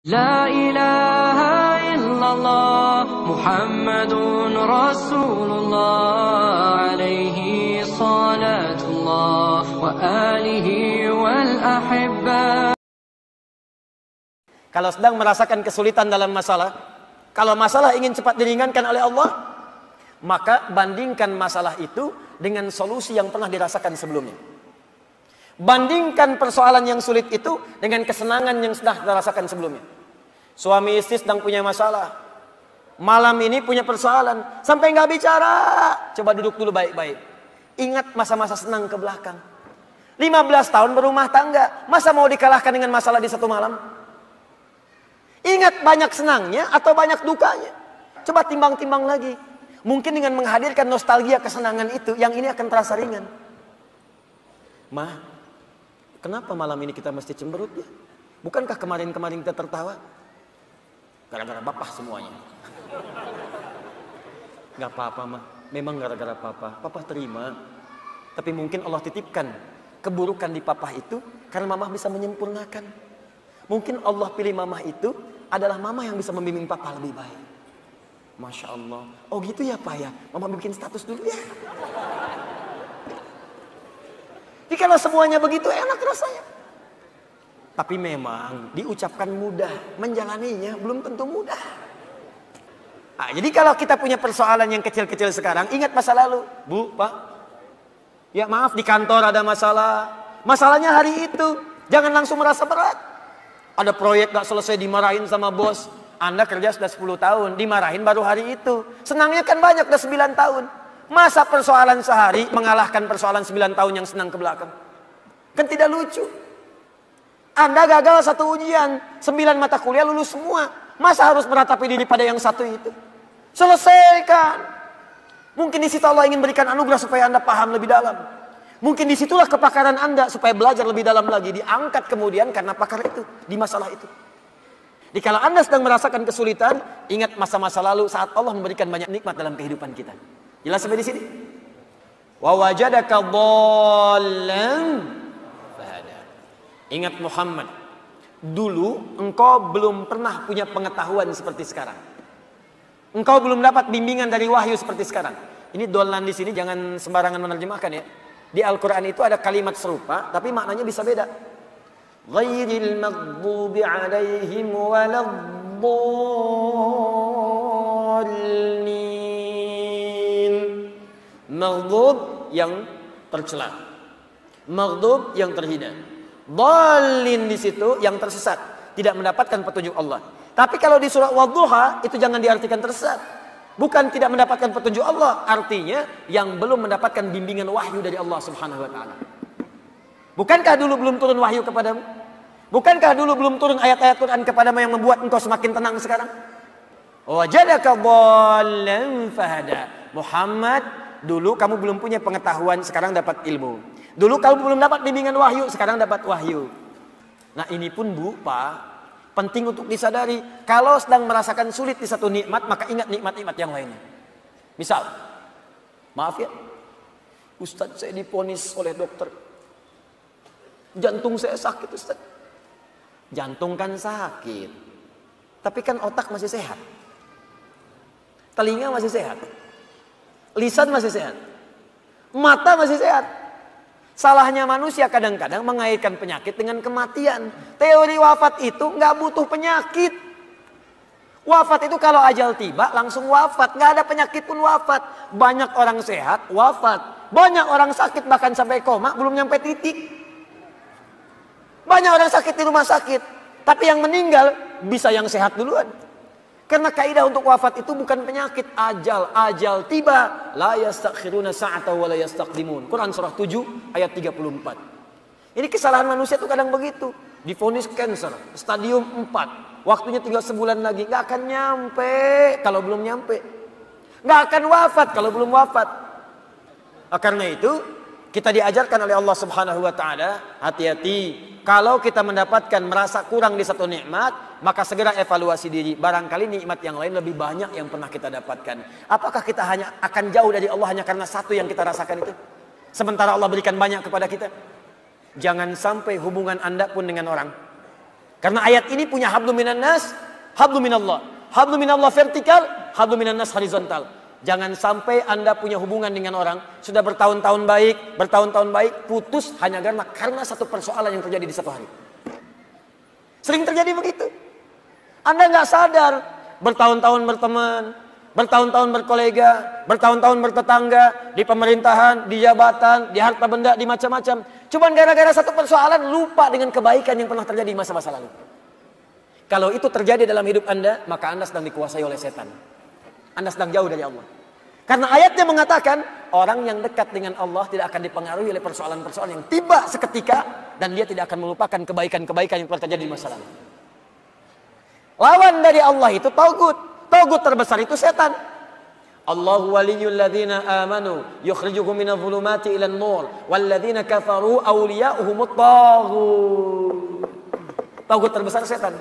La ilaha illallah Muhammadun Rasulullah alaihi salatullah wa alihi wal ahibba. Kalau sedang merasakan kesulitan dalam masalah, kalau masalah ingin cepat diringankan oleh Allah, maka bandingkan masalah itu dengan solusi yang pernah dirasakan sebelumnya. Bandingkan persoalan yang sulit itu dengan kesenangan yang sudah dirasakan sebelumnya. Suami istri sedang punya masalah, malam ini punya persoalan, sampai nggak bicara. Coba duduk dulu baik-baik. Ingat masa-masa senang ke belakang. 15 tahun berumah tangga, masa mau dikalahkan dengan masalah di satu malam? Ingat banyak senangnya atau banyak dukanya. Coba timbang-timbang lagi. Mungkin dengan menghadirkan nostalgia kesenangan itu, yang ini akan terasa ringan. Ma, kenapa malam ini kita mesti cemberut ya? Bukankah kemarin-kemarin kita tertawa? Gara-gara bapak semuanya. Gak apa-apa mah, memang gara-gara papa. Papa terima. Tapi mungkin Allah titipkan keburukan di papa itu karena mamah bisa menyempurnakan. Mungkin Allah pilih mamah itu adalah mamah yang bisa membimbing papa lebih baik. Masya Allah. Oh gitu ya pak ya, mama bikin status dulu ya. Jadi kalau semuanya begitu enak rasanya. Tapi memang diucapkan mudah, menjalaninya belum tentu mudah. Nah, jadi kalau kita punya persoalan yang kecil-kecil sekarang, ingat masa lalu. Bu, Pak, ya maaf di kantor ada masalah. Masalahnya hari itu, jangan langsung merasa berat. Ada proyek gak selesai dimarahin sama bos. Anda kerja sudah 10 tahun, dimarahin baru hari itu. Senangnya kan banyak, udah 9 tahun. Masa persoalan sehari mengalahkan persoalan 9 tahun yang senang ke belakang? Kan tidak lucu. Anda gagal satu ujian, 9 mata kuliah lulus semua. Masa harus meratapi diri pada yang satu itu? Selesaikan. Mungkin di situ Allah ingin berikan anugerah supaya Anda paham lebih dalam. Mungkin disitulah kepakaran Anda supaya belajar lebih dalam lagi. Diangkat kemudian karena pakar itu, di masalah itu. Jadi kalau Anda sedang merasakan kesulitan, ingat masa-masa lalu saat Allah memberikan banyak nikmat dalam kehidupan kita. Jelas sampai di sini? Wa wajadaka dhallan. Ingat Muhammad, dulu engkau belum pernah punya pengetahuan seperti sekarang. Engkau belum dapat bimbingan dari wahyu seperti sekarang. Ini dhallan di sini jangan sembarangan menerjemahkan ya. Di Al-Quran itu ada kalimat serupa, tapi maknanya bisa beda. Ghairil maghdubi alaihim waladdallin. Maghdub yang tercela, maghdub yang terhina. Dhalin di situ yang tersesat, tidak mendapatkan petunjuk Allah. Tapi kalau di surah Wadduha itu jangan diartikan tersesat. Bukan tidak mendapatkan petunjuk Allah, artinya yang belum mendapatkan bimbingan wahyu dari Allah Subhanahu wa taala. Bukankah dulu belum turun wahyu kepadamu? Bukankah dulu belum turun ayat-ayat Quran kepadamu yang membuat engkau semakin tenang sekarang? Wajadaka dhallan fahada. Muhammad, dulu kamu belum punya pengetahuan, sekarang dapat ilmu. Dulu kamu belum dapat bimbingan wahyu, sekarang dapat wahyu. Nah ini pun Bu, Pak, penting untuk disadari. Kalau sedang merasakan sulit di satu nikmat, maka ingat nikmat-nikmat yang lainnya. Misal, maaf ya, Ustadz saya diponis oleh dokter, jantung saya sakit Ustadz. Jantung kan sakit, tapi kan otak masih sehat. Telinga masih sehat. Lisan masih sehat. Mata masih sehat. Salahnya manusia kadang-kadang mengaitkan penyakit dengan kematian. Teori wafat itu nggak butuh penyakit. Wafat itu kalau ajal tiba langsung wafat. Nggak ada penyakit pun wafat. Banyak orang sehat wafat. Banyak orang sakit bahkan sampai koma belum nyampe titik. Banyak orang sakit di rumah sakit. Tapi yang meninggal bisa yang sehat duluan. Karena kaidah untuk wafat itu bukan penyakit, ajal tiba. La yastakhiruna sa'ata wa la yastaqdimun. Quran surah 7 ayat 34. Ini kesalahan manusia itu kadang begitu. Divonis cancer, stadium 4. Waktunya tinggal sebulan lagi, nggak akan nyampe kalau belum nyampe. Nggak akan wafat kalau belum wafat. Karena itu kita diajarkan oleh Allah Subhanahu wa taala, hati-hati. Kalau kita mendapatkan merasa kurang di satu nikmat, maka segera evaluasi diri. Barangkali nikmat yang lain lebih banyak yang pernah kita dapatkan. Apakah kita hanya akan jauh dari Allah hanya karena satu yang kita rasakan itu? Sementara Allah berikan banyak kepada kita. Jangan sampai hubungan Anda pun dengan orang Karena ayat ini punya hablum minan nas, hablum minallah. Hablum minallah vertikal, hablum minan nas horizontal. Jangan sampai Anda punya hubungan dengan orang, sudah bertahun-tahun baik, putus hanya karena satu persoalan yang terjadi di satu hari. Sering terjadi begitu. Anda nggak sadar, bertahun-tahun berteman, bertahun-tahun berkolega, bertahun-tahun bertetangga, di pemerintahan, di jabatan, di harta benda, di macam-macam. Cuman gara-gara satu persoalan lupa dengan kebaikan yang pernah terjadi di masa-masa lalu. Kalau itu terjadi dalam hidup Anda, maka Anda sedang dikuasai oleh setan. Anda sedang jauh dari Allah. Karena ayatnya mengatakan, orang yang dekat dengan Allah tidak akan dipengaruhi oleh persoalan-persoalan yang tiba seketika, dan dia tidak akan melupakan kebaikan-kebaikan yang pernah terjadi di masa lalu. Lawan dari Allah itu tagut. Tagut terbesar itu setan. Allahu waliyyul ladzina amanu yukhrijuhum minadh dhulumati ilan nur wal ladzina kafaru awliya'uhumut taghut. Tagut terbesar setan.